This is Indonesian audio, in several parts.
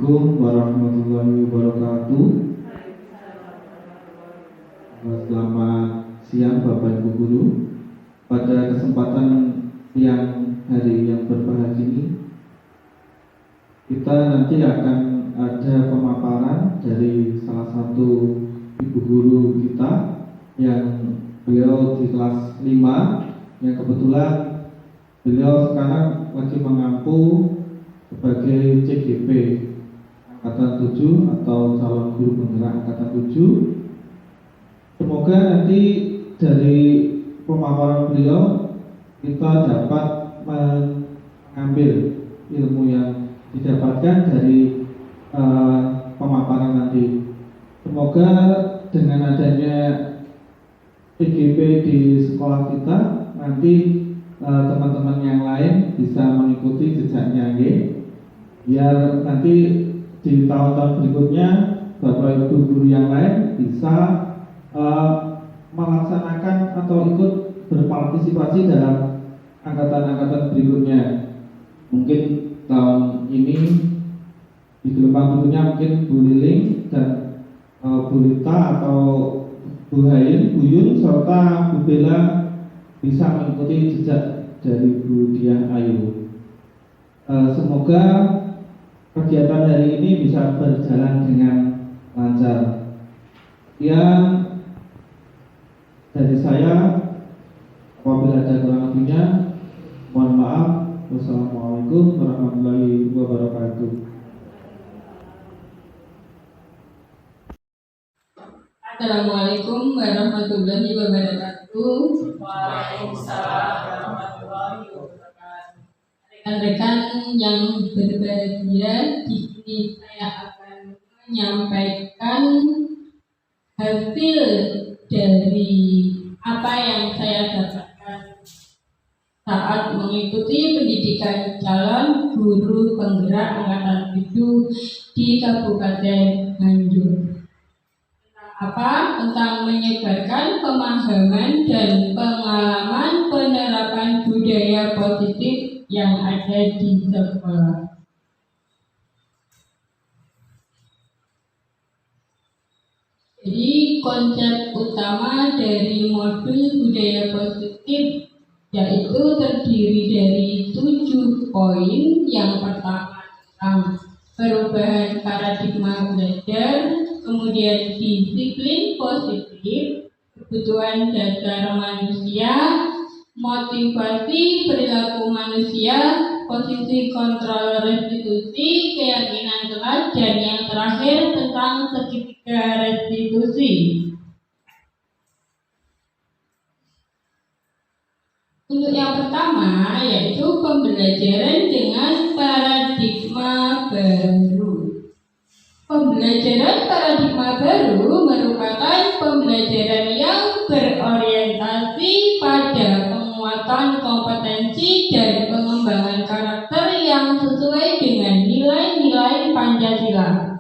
Assalamualaikum warahmatullahi wabarakatuh. Selamat siang Bapak Ibu Guru. Pada kesempatan hari yang berbahagia ini, kita nanti akan ada pemaparan dari salah satu ibu guru kita yang beliau di kelas 5, yang kebetulan beliau sekarang lagi mengampu sebagai CGP Angkatan 7 atau calon guru penggerak Angkatan 7. Semoga nanti dari pemaparan beliau kita dapat mengambil ilmu yang didapatkan dari pemaparan nanti. Semoga dengan adanya PGP di sekolah kita nanti teman-teman yang lain bisa mengikuti jejaknya, biar nanti di tahun-tahun berikutnya Bapak Ibu guru yang lain bisa melaksanakan atau ikut berpartisipasi dalam angkatan-angkatan berikutnya. Mungkin tahun ini di gelombang berikutnya mungkin Bu Liling dan Bu Lita atau Bu Hayin, Bu Yun serta Bu Bella bisa mengikuti jejak dari Bu Diah Ayu. Semoga kegiatan hari ini bisa berjalan dengan lancar. Yang dari saya, apabila ada kurang lebihnya, mohon maaf. Wassalamualaikum warahmatullahi wabarakatuh. Assalamualaikum warahmatullahi wabarakatuh. Waalaikumsalam warahmatullahi wabarakatuh. Rekan-rekan yang berbahagia, di sini saya akan menyampaikan hasil dari apa yang saya dapatkan saat mengikuti pendidikan calon guru penggerak Angkatan 7 di Kabupaten Nganjuk. Tentang menyebarkan pemahaman dan pengalaman penerapan budaya positif yang ada di sekolah. Jadi konsep utama dari modul budaya positif yaitu terdiri dari 7 poin. Yang pertama tentang perubahan paradigma belajar, kemudian disiplin positif, kebutuhan dasar manusia, motivasi perilaku manusia, posisi kontrol restitusi, keyakinan kelas, dan yang terakhir tentang segitiga restitusi. Untuk yang pertama yaitu pembelajaran dengan paradigma baru. Pembelajaran paradigma baru merupakan pembelajaran yang berorientasi pada penguatan kompetensi dan pengembangan karakter yang sesuai dengan nilai-nilai Pancasila.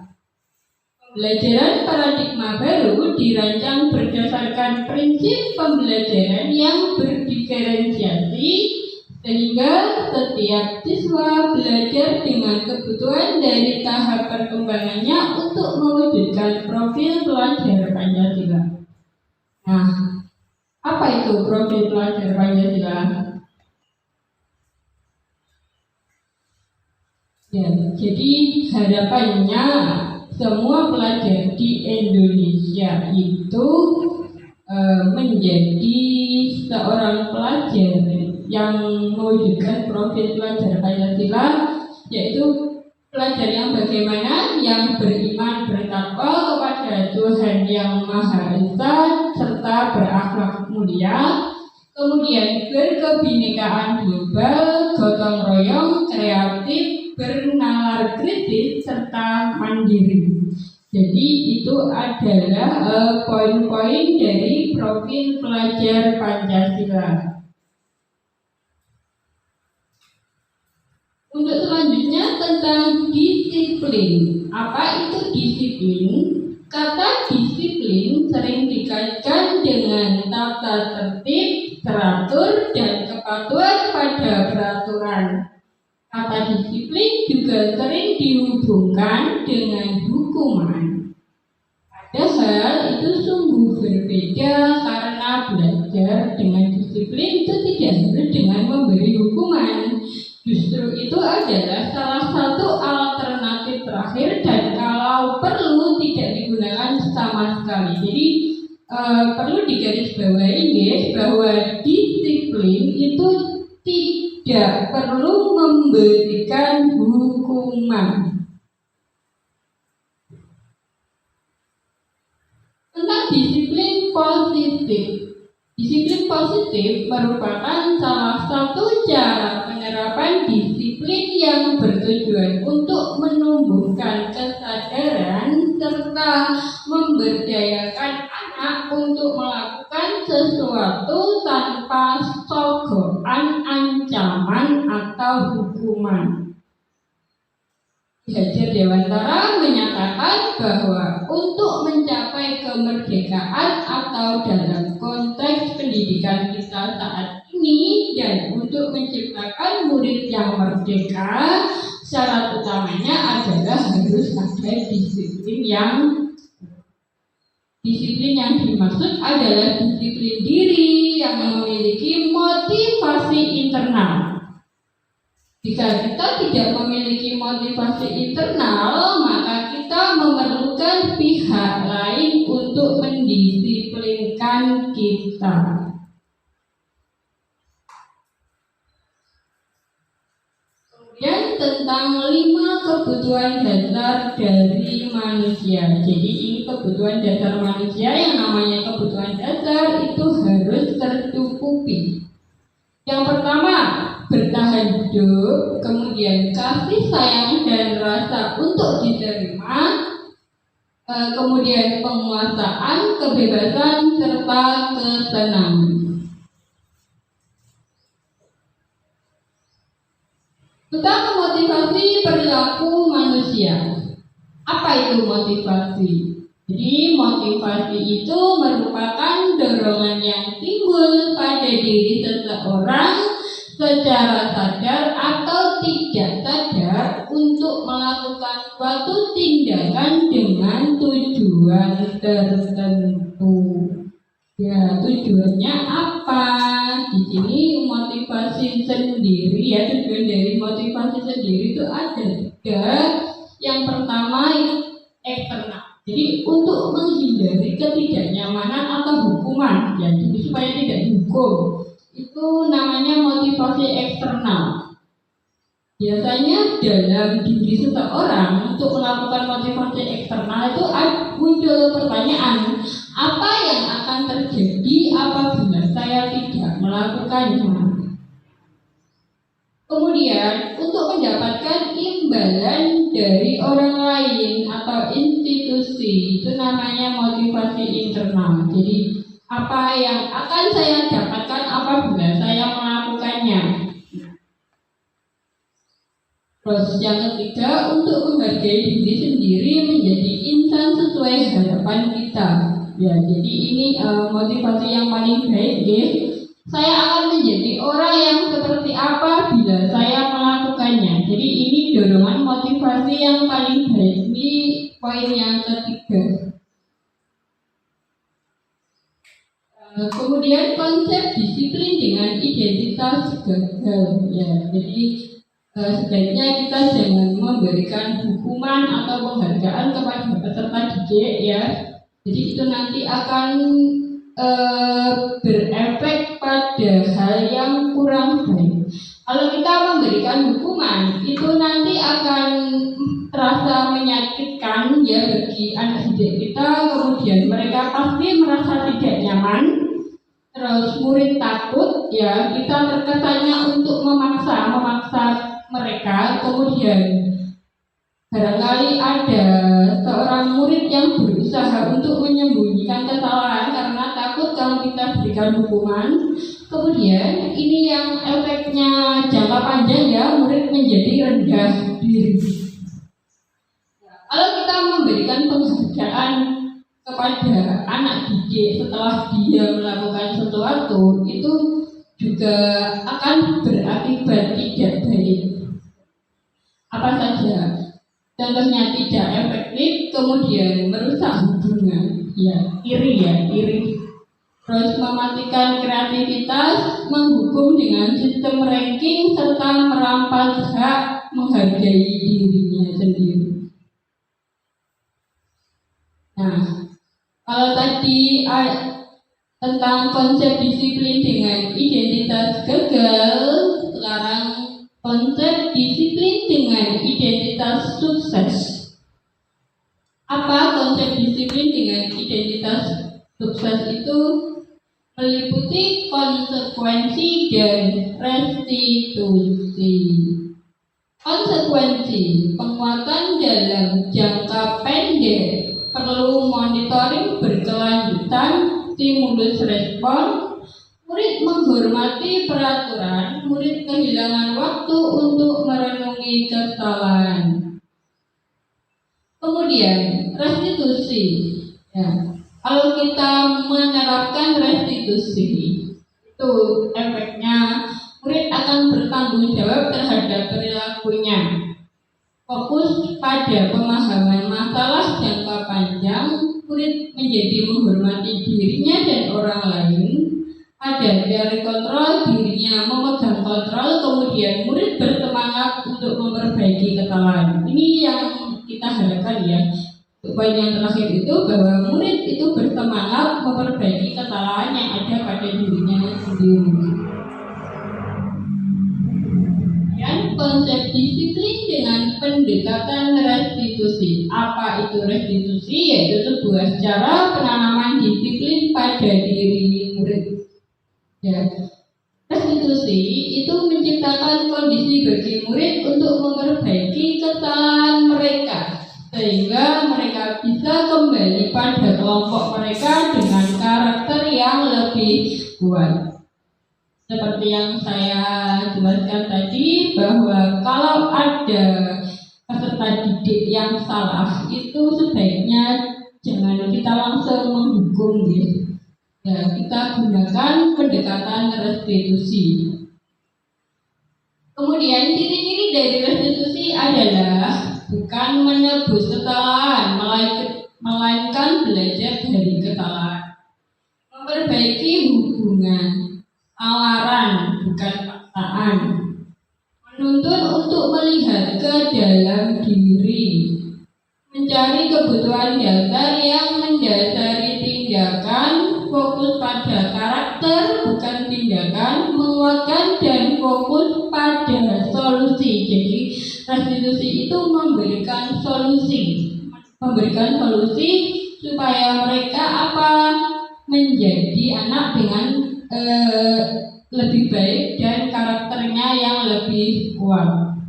Pembelajaran paradigma baru dirancang berdasarkan prinsip pembelajaran yang berdiferensiasi, sehingga setiap siswa belajar dengan kebutuhan dari tahap perkembangannya untuk mewujudkan profil pelajar Pancasila. Nah, apa itu profil pelajar Pancasila? Ya, jadi harapannya semua pelajar di Indonesia itu menjadi seorang pelajar yang mewujudkan profil pelajar Pancasila, yaitu pelajar yang bagaimana, yang beriman bertakwa kepada Tuhan Yang Maha Esa serta berakhlak mulia, kemudian berkebinekaan global, gotong royong, kreatif, bernalar kritis serta mandiri. Jadi itu adalah poin-poin dari profil pelajar Pancasila. Untuk selanjutnya tentang disiplin. Apa itu disiplin? Kata disiplin sering dikaitkan dengan tata tertib, teratur, dan kepatuhan pada peraturan. Kata disiplin juga sering dihubungkan dengan hukuman. Padahal itu sungguh berbeda karena belajar dengan disiplin itu tidak harus dengan memberi hukuman. Justru itu adalah salah satu alternatif terakhir dan kalau perlu tidak digunakan sama sekali. Jadi perlu digarisbawahi bahwa disiplin itu tidak perlu memberikan hukuman. Tentang disiplin positif. Disiplin positif merupakan salah satu cara penerapan disiplin yang bertujuan untuk menumbuhkan kesadaran serta memberdayakan anak untuk melakukan sesuatu tanpa sogokan, ancaman, atau hukuman. Ki Hajar Dewantara menyatakan bahwa untuk mencapai kemerdekaan atau dalam konteks pendidikan kita saat ini dan untuk menciptakan murid yang merdeka, syarat utamanya adalah harus ada disiplin dimaksud adalah disiplin diri yang memiliki motivasi internal. Jika kita tidak memiliki motivasi internal, maka kita memerlukan pihak lain untuk mendisiplinkan kita. Kemudian tentang 5 kebutuhan dasar dari manusia. Jadi ini kebutuhan dasar manusia, yang namanya kebutuhan dasar itu harus tercukupi. Yang pertama, bertahan hidup, kemudian kasih sayang dan rasa untuk diterima, kemudian penguasaan, kebebasan, serta kesenangan. Tentang motivasi perilaku manusia. Apa itu motivasi? Jadi motivasi itu merupakan dorongan yang timbul pada diri seseorang secara sadar atau tidak sadar untuk melakukan suatu tindakan dengan tujuan tertentu. Ya, tujuannya apa? Di sini motivasi sendiri, ya, tujuan dari motivasi sendiri itu ada 3. Yang pertama eksternal. Jadi untuk menghindari ketidaknyamanan atau hukuman, ya, jadi supaya tidak dihukum. Itu namanya motivasi eksternal. Biasanya dalam diri seseorang untuk melakukan motivasi eksternal itu muncul pertanyaan, apa yang akan terjadi apabila saya tidak melakukannya? Kemudian untuk mendapatkan imbalan dari orang lain atau institusi, itu namanya motivasi internal. Jadi apa yang akan saya dapatkan apabila saya melakukannya. Terus yang ketiga, untuk menghargai diri sendiri menjadi insan sesuai harapan kita. Ya, jadi ini motivasi yang paling baik, ya. Saya akan menjadi orang yang seperti apa bila saya melakukannya. Jadi ini dorongan motivasi yang paling baik. Ini poin yang ketiga. Kemudian konsep disiplin dengan identitas gagal, ya. Jadi sebaiknya kita jangan memberikan hukuman atau penghargaan kepada peserta didik, ya. Jadi itu nanti akan berefek pada hal yang kurang baik. Kalau kita memberikan hukuman, itu nanti akan terasa menyakitkan, ya, bagi anak didik kita. Kemudian mereka pasti merasa tidak nyaman. Terus murid takut, ya, kita terkesannya untuk memaksa mereka. Kemudian barangkali ada seorang murid yang berusaha untuk menyembunyikan kesalahan karena takut kalau kita berikan hukuman. Kemudian ini yang efeknya jangka panjang, ya, murid menjadi rendah diri. Kalau kita memberikan penghargaan kepada anak didik setelah dia melakukan sesuatu, itu juga akan berakibat tidak baik. Apa saja? contohnya tidak efektif, kemudian merusak hubungan, iri. Terus mematikan kreativitas, menghukum dengan sistem ranking, serta merampas hak menghargai dirinya sendiri. Nah, kalau tadi tentang konsep disiplin dengan identitas gagal, sekarang konsep disiplin dengan identitas sukses. Apa konsep disiplin dengan identitas sukses itu? Meliputi konsekuensi dan restitusi. Konsekuensi, penguatan dalam jangka pendek, perlu monitoring berkelanjutan, stimulus respon, murid menghormati peraturan, murid kehilangan waktu untuk merenungi kesalahan. Kemudian restitusi, kalau kita menerapkan restitusi, itu efeknya murid akan bertanggung jawab terhadap perilakunya. Fokus pada pemahaman masalah jangka panjang, murid menjadi menghormati dirinya dan orang lain. Ada dari kontrol dirinya, memegang kontrol, kemudian murid bersemangat untuk memperbaiki kesalahan. Ini yang kita harapkan ya. Poin yang terakhir itu bahwa murid itu bersemangat memperbaiki kesalahan yang ada pada dirinya sendiri. Dan konsep disiplin dengan pendekatan restitusi. Apa itu restitusi? Yaitu sebuah cara penanaman disiplin pada diri murid. Restitusi itu menciptakan kondisi bagi murid untuk memperbaiki kesalahan mereka, sehingga mereka bisa kembali pada kelompok mereka dengan karakter yang lebih kuat. Seperti yang saya jelaskan tadi, bahwa kalau ada peserta didik yang salah, itu sebaiknya jangan kita langsung menghukum kita gunakan pendekatan restitusi. Kemudian ciri-ciri dari restitusi adalah bukan menebus kesalahan, melainkan belajar dari kesalahan. Memperbaiki hubungan, tawaran bukan paksaan. Menuntun untuk melihat ke dalam diri. Mencari kebutuhan dasar yang mendasari tindakan, fokus pada karakter bukan tindakan, menguatkan dan fokus pada solusi. Jadi restitusi itu memberikan solusi supaya mereka menjadi anak dengan lebih baik dan karakternya yang lebih kuat.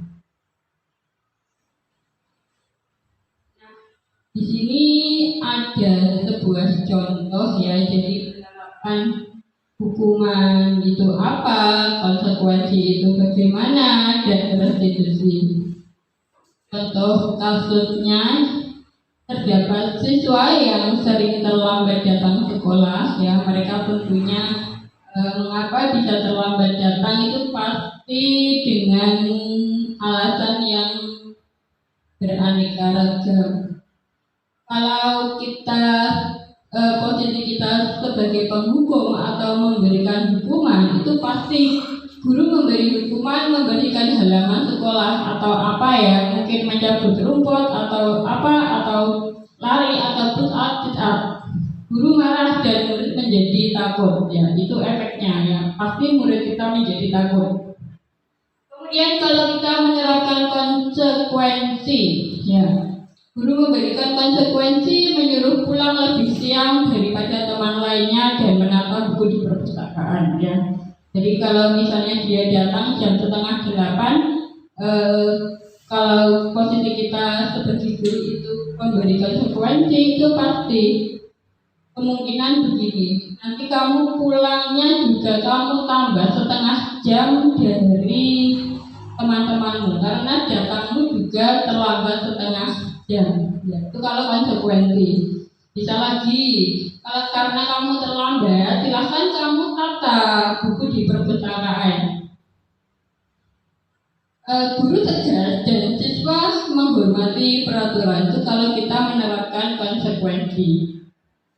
Di sini ada sebuah contoh jadi penerapan hukuman itu apa, konsekuensi itu bagaimana, dan restitusi. Contoh kasusnya, terdapat siswa yang sering terlambat datang sekolah. Mereka tentunya mengapa bisa terlambat datang itu pasti dengan alasan yang beraneka ragam. Kalau kita posisi kita sebagai penghukum atau memberikan hukuman, itu pasti guru memberi hukuman, memberikan halaman sekolah atau mungkin mencabut rumput atau lari atau push up. Guru marah dan murid menjadi takut. Itu efeknya pasti murid kita menjadi takut. Kemudian kalau kita menerapkan konsekuensi, guru memberikan konsekuensi, menyuruh pulang lebih siang daripada teman lainnya dan menata buku di perpustakaan. Jadi kalau misalnya dia datang jam 7:30, kalau posisi kita sebagai guru itu memberikan konsekuensi, itu pasti kemungkinan begini. Nanti kamu pulangnya juga kamu tambah setengah jam dari teman-temanmu karena datangmu juga terlambat setengah jam. Itu kalau konsekuensi. Bisa lagi, kalau karena kamu terlambat, silahkan kamu tata buku di perpustakaan. Guru tegas dan siswa menghormati peraturan itu kalau kita menerapkan konsekuensi.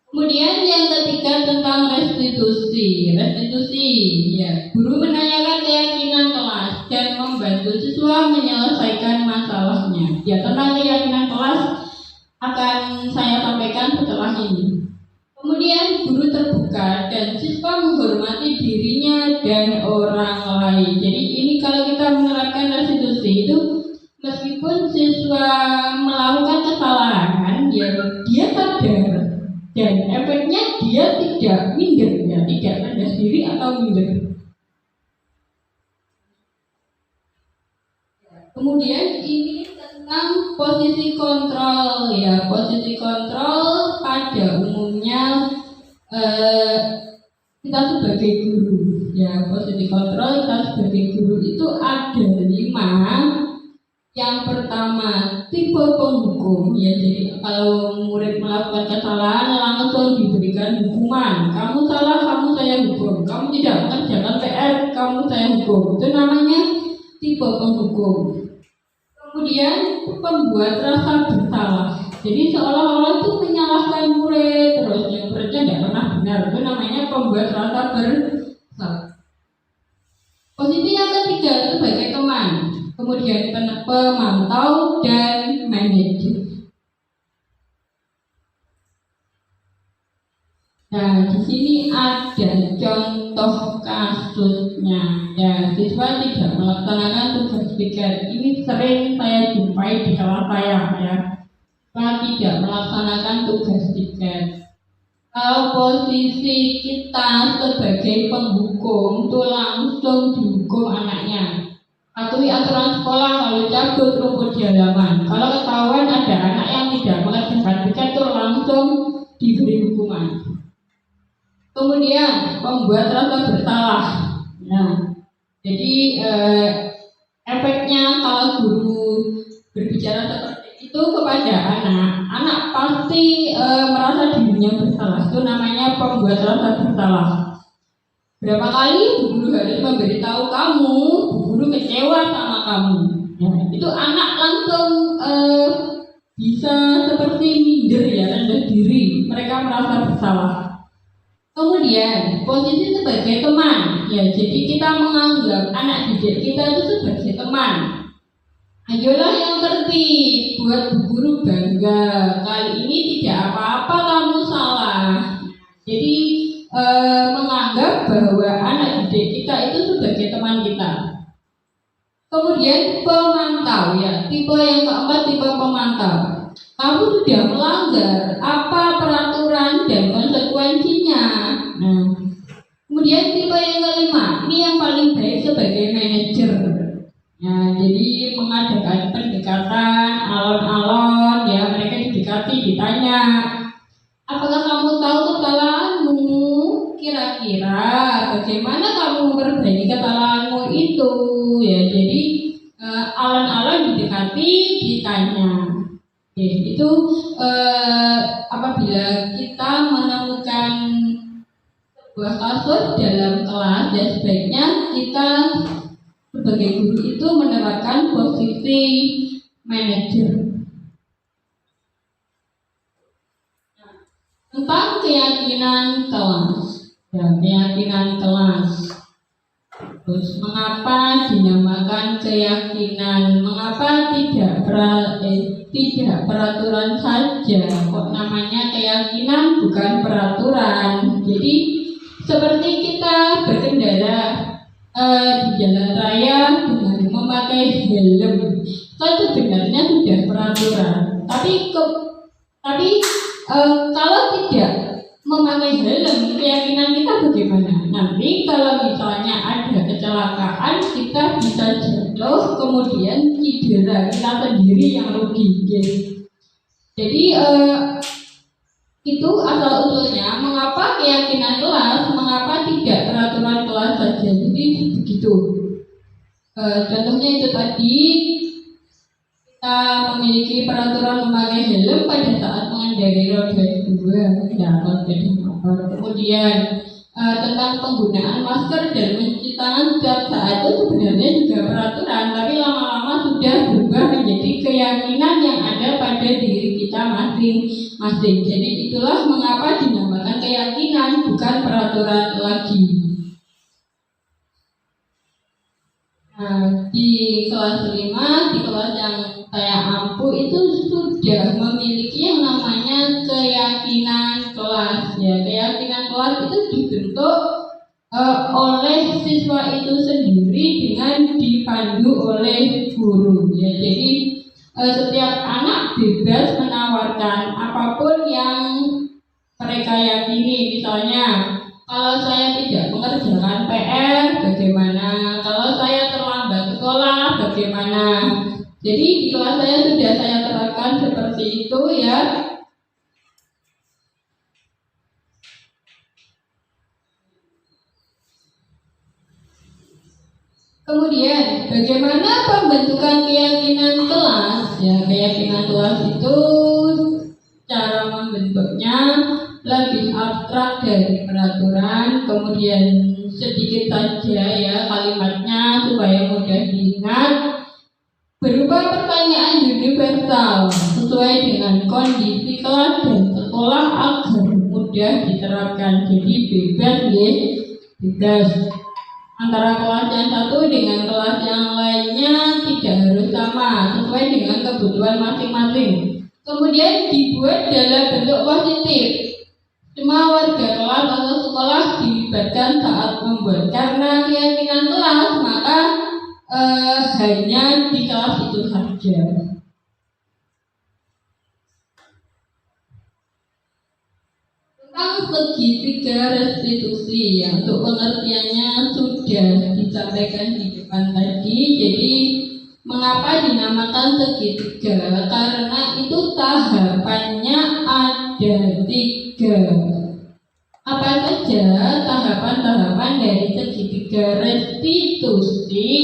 Kemudian yang ketiga tentang restitusi. Restitusi, ya, guru menanyakan keyakinan kelas dan membantu siswa menyelesaikan masalahnya. Ya, tentang keyakinan kelas akan saya sampaikan setelah ini. Kemudian guru terbuka dan siswa menghormati dirinya dan orang lain. Jadi ini kalau kita menerapkan restitusi itu meskipun siswa melakukan kesalahan, dia sadar dan efeknya dia tidak minder, ya, tidak rendah diri atau minder. Kemudian ini tentang posisi kontrol, ya, posisi kontrol pada umumnya kita sebagai guru, ya, posisi kontrol kita sebagai guru itu ada 5. Yang pertama, tipe penghukum, ya, jadi kalau murid melakukan kesalahan langsung diberikan hukuman. Kamu salah, kamu saya hukum. Kamu tidak mengerjakan PR, kamu saya hukum. Itu namanya tipe penghukum. Kemudian pembuat rasa bersalah. Jadi seolah-olah itu menyalahkan murid, terus yang muridnya tidak pernah benar. Itu namanya pembuat rasa bersalah. Posisi yang ketiga sebagai teman. Kemudian pemantau dan manajer. Nah, di sini ada contoh kasusnya. Ya, siswa tidak melaksanakan tugas piket. Ini sering saya jumpai di kelas saya, ya. Siswa tidak melaksanakan tugas piket. Kalau posisi kita sebagai penghukum itu langsung dihukum anaknya. Patuhi aturan sekolah, lalu cabut rumput di halaman. Kalau ketahuan ada anak yang tidak mengerjakan piket itu langsung diberi hukuman. Kemudian membuat rasa bersalah. Nah, jadi efeknya kalau guru berbicara seperti itu kepada anak pasti merasa dirinya bersalah. Itu namanya pembuat rasa bersalah. Berapa kali bu guru harus memberitahu kamu, bu guru kecewa sama kamu. Ya, itu anak langsung bisa seperti minder, ya, rendah diri. Mereka merasa bersalah. Kemudian posisi sebagai teman, ya, jadi kita menganggap anak didik kita itu sebagai teman. Ayolah yang tertib, buat bu guru bangga. Kali ini tidak apa-apa kamu salah. Jadi menganggap bahwa anak didik kita itu sebagai teman kita. Kemudian pemantau, ya, tipe yang keempat, tipe pemantau. Kamu sudah melanggar apa peraturan dan konsekuensinya. Nah, kemudian tipe yang kelima, ini yang paling baik sebagai manajer. Nah, jadi mengadakan pendekatan alon-alon, ya, mereka didekati, ditanya, apakah kamu tahu kesalahanmu? Kira-kira bagaimana kamu memperbaiki kesalahanmu itu? Ya, jadi alon-alon didekati, ditanya. Oke, itu apabila kita menemukan sebuah kasus dalam kelas, ya, sebaiknya kita sebagai guru itu menerapkan posisi manajer. Tentang keyakinan kelas, ya, keyakinan kelas. Terus mengapa dinamakan keyakinan? Mengapa tidak peraturan saja? Kok namanya keyakinan bukan peraturan? Jadi seperti kita berkendara di jalan raya dengan memakai helm, kan sebenarnya sudah peraturan. Tapi kalau tidak memakai helm, keyakinan kita bagaimana? Nanti kalau misalnya ada kecelakaan, kita bisa jatuh, kemudian cedera, kita sendiri yang rugi. Jadi itu asal usulnya. Mengapa keyakinan kelas? Mengapa tidak peraturan kelas saja? Jadi begitu. Contohnya itu tadi, kita memiliki peraturan memakai helm pada saat mengendarai roda 2, ya, atau sepeda motor. Kemudian tentang penggunaan masker dan mencuci tangan setiap saat itu sebenarnya juga peraturan, tapi lama-lama sudah berubah menjadi keyakinan yang ada pada diri kita masing-masing. Jadi itulah mengapa dinamakan keyakinan, bukan peraturan lagi. Nah, di kelas 5, di kelas yang saya ampuh itu sudah memiliki yang namanya keyakinan kelas. Ya, keyakinan kelas itu dibentuk oleh siswa itu sendiri dengan dipandu oleh guru. Ya, jadi setiap anak bebas menawarkan apapun yang mereka yakini. Misalnya, kalau saya tidak mengerjakan PR, bagaimana? Kalau saya terlambat sekolah, bagaimana? Jadi di kelas sudah saya terapkan seperti itu ya. Kemudian, bagaimana pembentukan keyakinan kelas? Ya, keyakinan kelas itu cara membentuknya lebih abstrak dari peraturan, kemudian sedikit saja ya kalimatnya supaya mudah diingat, berupa pertanyaan universal sesuai dengan kondisi kelas dan sekolah agar mudah diterapkan. Jadi bebas antara kelas yang satu dengan kelas yang lainnya tidak harus sama, sesuai dengan kebutuhan masing-masing. Kemudian dibuat dalam bentuk positif. Semua warga kelas atau sekolah dilibatkan saat membuat. Karena keyakinan kelas, maka hanya di kelas itu saja. Tentang segitiga restitusi, ya, untuk pengertiannya sudah disampaikan di depan tadi. Jadi mengapa dinamakan segitiga? Karena itu tahapannya ada 3. Apa saja tahapan-tahapan dari segitiga restitusi?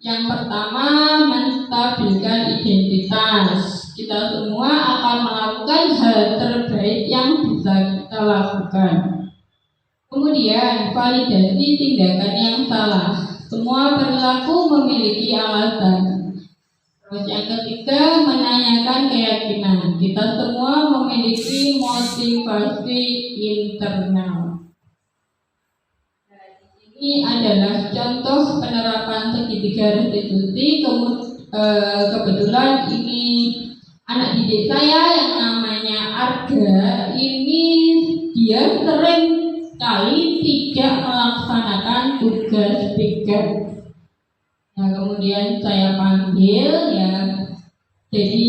Yang pertama, menstabilkan identitas. Kita semua akan melakukan hal terbaik yang bisa kita lakukan. Kemudian, validasi tindakan yang salah. Semua perilaku memiliki alasan. Terus yang ketiga, menanyakan keyakinan. Kita semua memiliki motivasi internal. Nah, ini adalah contoh penerapan segitiga restitusi. Kebetulan ini anak didik saya yang namanya Arga. Ini dia sering kali tidak melaksanakan tugas pikir. Nah, kemudian saya panggil ya. Jadi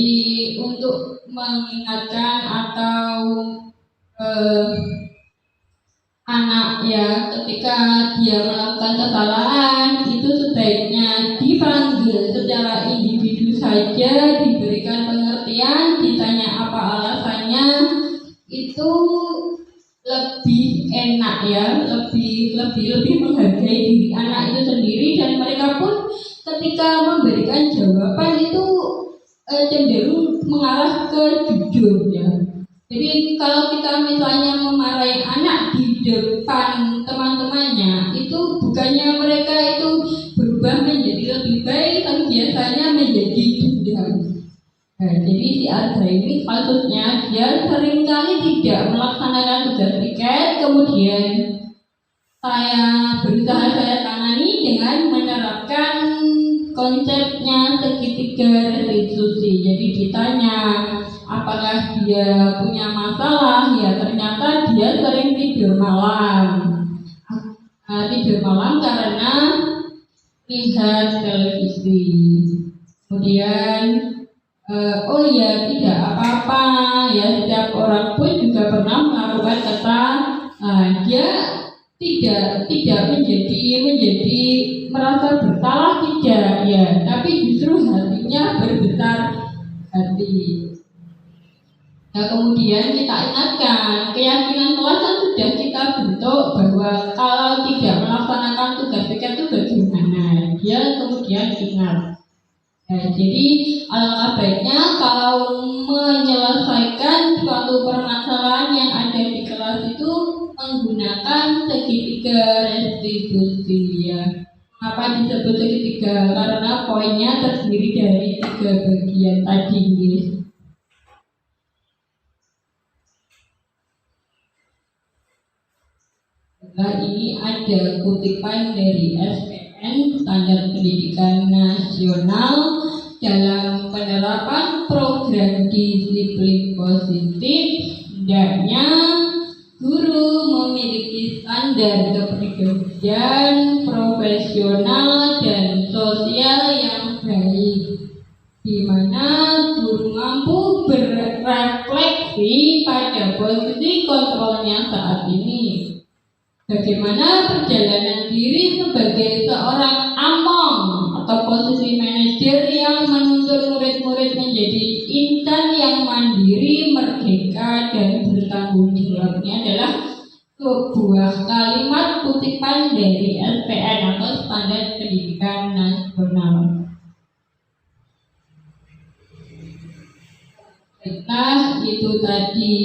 untuk mengingatkan atau anak ya ketika dia melakukan kesalahan itu sebaiknya dipanggil secara individu saja, diberikan pengertian, ditanya apa alasannya, itu lebih enak ya, lebih menghargai diri anak itu sendiri, dan mereka pun ketika memberikan jawaban itu cenderung mengarah ke jujur ya. Jadi kalau kita misalnya memarahi anak di depan teman-temannya, itu bukannya mereka itu berubah menjadi lebih baik, tapi biasanya menjadi dendam. Nah, jadi si Arga ini kasusnya dia seringkali tidak melaksanakan tugas piket, kemudian saya tangani dengan menerapkan konsepnya segitiga restitusi. Jadi ditanya apakah dia punya masalah, ya ternyata dia sering tidur malam. Tidur malam karena lihat televisi. Kemudian oh ya tidak apa-apa ya, setiap orang pun juga pernah melakukan kata dia tidak menjadi merasa bersalah, tidak ya, tapi justru hatinya berbesar hati. Nah, kemudian kita ingatkan keyakinan kelas kan sudah kita bentuk bahwa kalau tidak melaksanakan tugas piket itu bagaimana, dia kemudian ingat. Nah, jadi alangkah baiknya kalau menyelesaikan suatu permasalahan yang ada di kelas itu menggunakan segitiga restitusi ya. Apa disebut segitiga? Karena poinnya terdiri dari 3 bagian tadi. Nah, ini ada kutipan dari SPN Standar Pendidikan Nasional dalam penerapan program disiplin positif. Hendaknya guru memiliki standar kepribadian profesional dan sosial yang baik, di mana guru mampu berefleksi pada posisi kontrolnya saat ini. Bagaimana perjalanan diri sebagai seorang among atau posisi manajer yang menuntut murid-murid menjadi insan yang mandiri, merdeka, dan bertanggung jawab. Ini adalah sebuah kalimat kutipan dari SPN atau Standar Pendidikan Nasional. Nah, itu tadi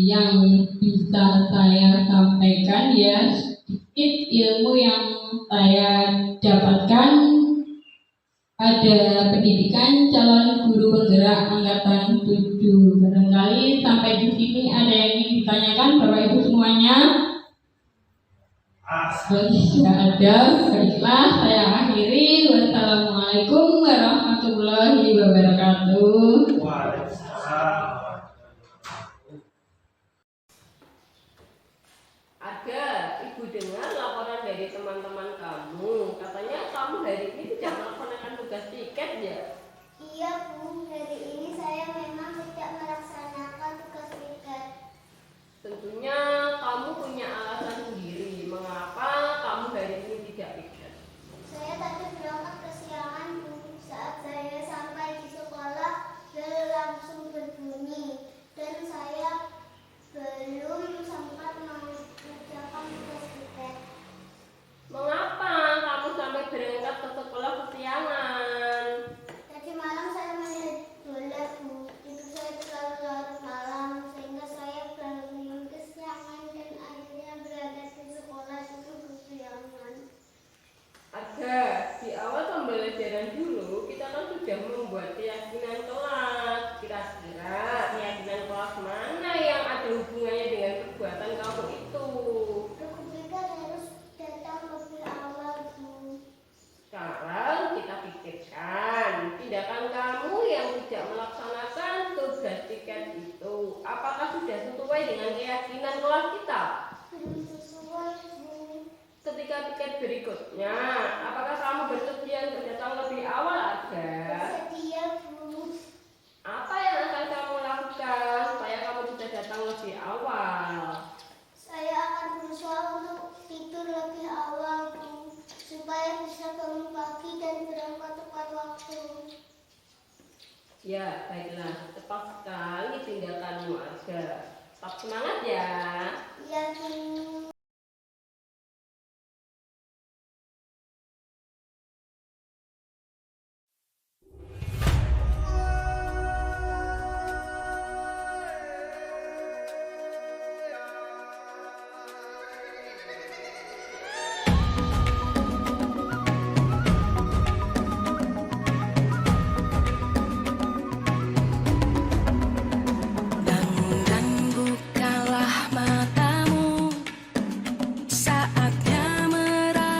yang bisa saya sampaikan ya, sedikit ilmu yang saya dapatkan pada pendidikan calon guru penggerak angkatan 7. Barangkali sampai di sini ada yang ingin ditanyakan Bapak Ibu semuanya? Tidak ada. Baiklah, saya akhiri. Wassalamualaikum warahmatullahi wabarakatuh. Ada, Ibu dengar laporan dari teman-teman kamu. Katanya kamu hari ini tidak melaksanakan tugas tiket ya? Iya Bu, hari ini saya memang tidak melaksanakan tugas tiket. Tentunya kamu punya alasan sendiri mengapa kamu hari ini tidak tiket. Saya tadi berangkat kesiangan Bu. Saat saya sampai di sekolah, bel langsung berbunyi dan saya belum sempat mengerjakan tugas tiket. Mengapa kamu sampai berangkat ke sekolah kesiangan? Tadi malam saya melihat bola Bu. Itu saya terlalu larut malam sehingga saya bangun kesiangan dan akhirnya berada di sekolah itu kesiangan. Ada, di awal pembelajaran dulu kita kan sudah membuat keyakinan kelas. Kira-kira keyakinan kelas mana yang ada hubungannya dengan perbuatan kamu itu? Aku pikir harus datang lebih awal Bu. Sekarang kita pikirkan tindakan kamu yang tidak melaksanakan tugas tiket itu, apakah sudah sesuai dengan keyakinan kelas kita? Belum sesuai Bu. Ketika tiket berikutnya, apakah kamu bersedia untuk datang lebih awal aja? Bersedia Bu. Apa yang akan kamu lakukan supaya kamu bisa datang lebih awal? Saya akan berusaha untuk tidur lebih awal Bu, supaya bisa bangun pagi dan berangkat tepat waktu. Ya, baiklah, tepat sekali tindakanmu aja. Tetap semangat ya. Ya Bu.